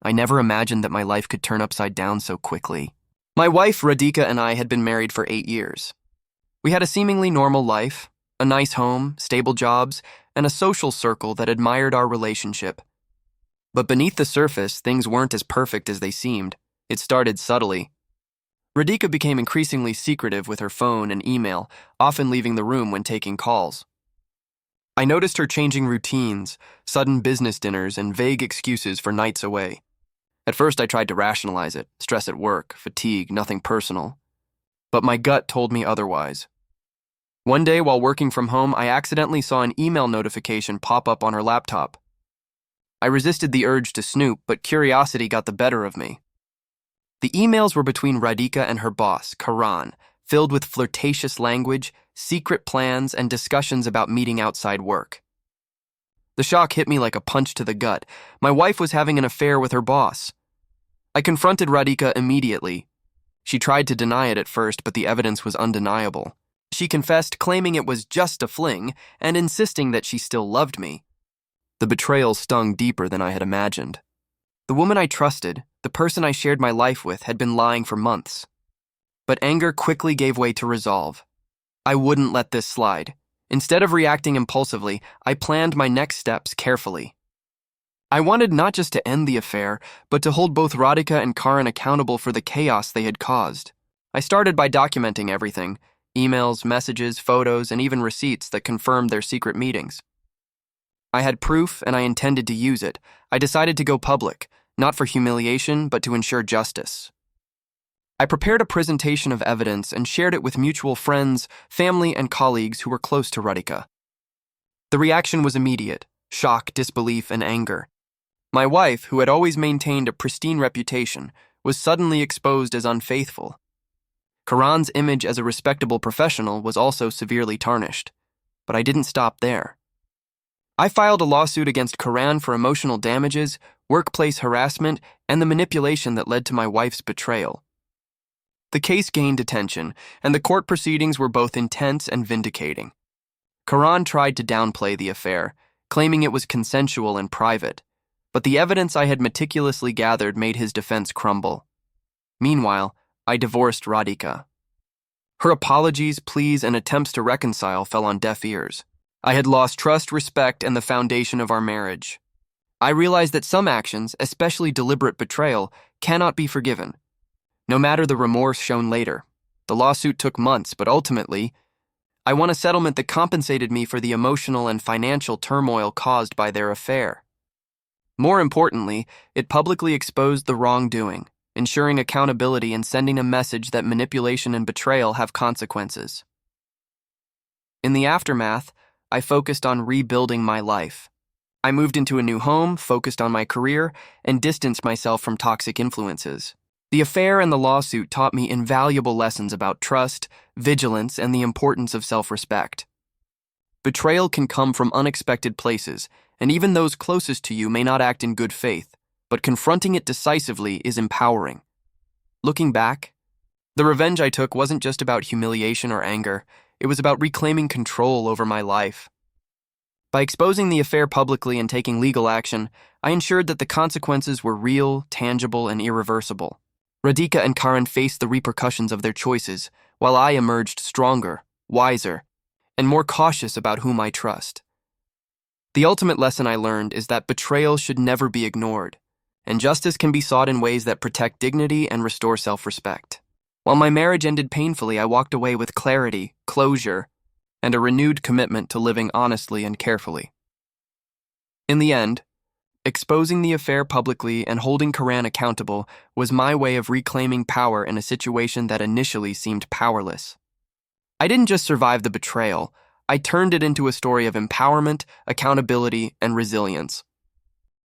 I never imagined that my life could turn upside down so quickly. My wife, Radhika, and I had been married for 8 years. We had a seemingly normal life, a nice home, stable jobs, and a social circle that admired our relationship. But beneath the surface, things weren't as perfect as they seemed. It started subtly. Radhika became increasingly secretive with her phone and email, often leaving the room when taking calls. I noticed her changing routines, sudden business dinners, and vague excuses for nights away. At first, I tried to rationalize it: stress at work, fatigue, nothing personal. But my gut told me otherwise. One day, while working from home, I accidentally saw an email notification pop up on her laptop. I resisted the urge to snoop, but curiosity got the better of me. The emails were between Radhika and her boss, Karan, filled with flirtatious language, secret plans, and discussions about meeting outside work. The shock hit me like a punch to the gut. My wife was having an affair with her boss. I confronted Radhika immediately. She tried to deny it at first, but the evidence was undeniable. She confessed, claiming it was just a fling, and insisting that she still loved me. The betrayal stung deeper than I had imagined. The woman I trusted, the person I shared my life with, had been lying for months. But anger quickly gave way to resolve. I wouldn't let this slide. Instead of reacting impulsively, I planned my next steps carefully. I wanted not just to end the affair, but to hold both Radhika and Karan accountable for the chaos they had caused. I started by documenting everything: emails, messages, photos, and even receipts that confirmed their secret meetings. I had proof, and I intended to use it. I decided to go public, not for humiliation, but to ensure justice. I prepared a presentation of evidence and shared it with mutual friends, family, and colleagues who were close to Radhika. The reaction was immediate: shock, disbelief, and anger. My wife, who had always maintained a pristine reputation, was suddenly exposed as unfaithful. Karan's image as a respectable professional was also severely tarnished. But I didn't stop there. I filed a lawsuit against Karan for emotional damages, workplace harassment, and the manipulation that led to my wife's betrayal. The case gained attention, and the court proceedings were both intense and vindicating. Karan tried to downplay the affair, claiming it was consensual and private, but the evidence I had meticulously gathered made his defense crumble. Meanwhile, I divorced Radhika. Her apologies, pleas, and attempts to reconcile fell on deaf ears. I had lost trust, respect, and the foundation of our marriage. I realized that some actions, especially deliberate betrayal, cannot be forgiven, no matter the remorse shown later. The lawsuit took months, but ultimately, I won a settlement that compensated me for the emotional and financial turmoil caused by their affair. More importantly, it publicly exposed the wrongdoing, ensuring accountability and sending a message that manipulation and betrayal have consequences. In the aftermath, I focused on rebuilding my life. I moved into a new home, focused on my career, and distanced myself from toxic influences. The affair and the lawsuit taught me invaluable lessons about trust, vigilance, and the importance of self-respect. Betrayal can come from unexpected places, and even those closest to you may not act in good faith, but confronting it decisively is empowering. Looking back, the revenge I took wasn't just about humiliation or anger. It was about reclaiming control over my life. By exposing the affair publicly and taking legal action, I ensured that the consequences were real, tangible, and irreversible. Radhika and Karan faced the repercussions of their choices, while I emerged stronger, wiser, and more cautious about whom I trust. The ultimate lesson I learned is that betrayal should never be ignored, and justice can be sought in ways that protect dignity and restore self-respect. While my marriage ended painfully, I walked away with clarity, closure, and a renewed commitment to living honestly and carefully. In the end, exposing the affair publicly and holding Karan accountable was my way of reclaiming power in a situation that initially seemed powerless. I didn't just survive the betrayal, I turned it into a story of empowerment, accountability, and resilience.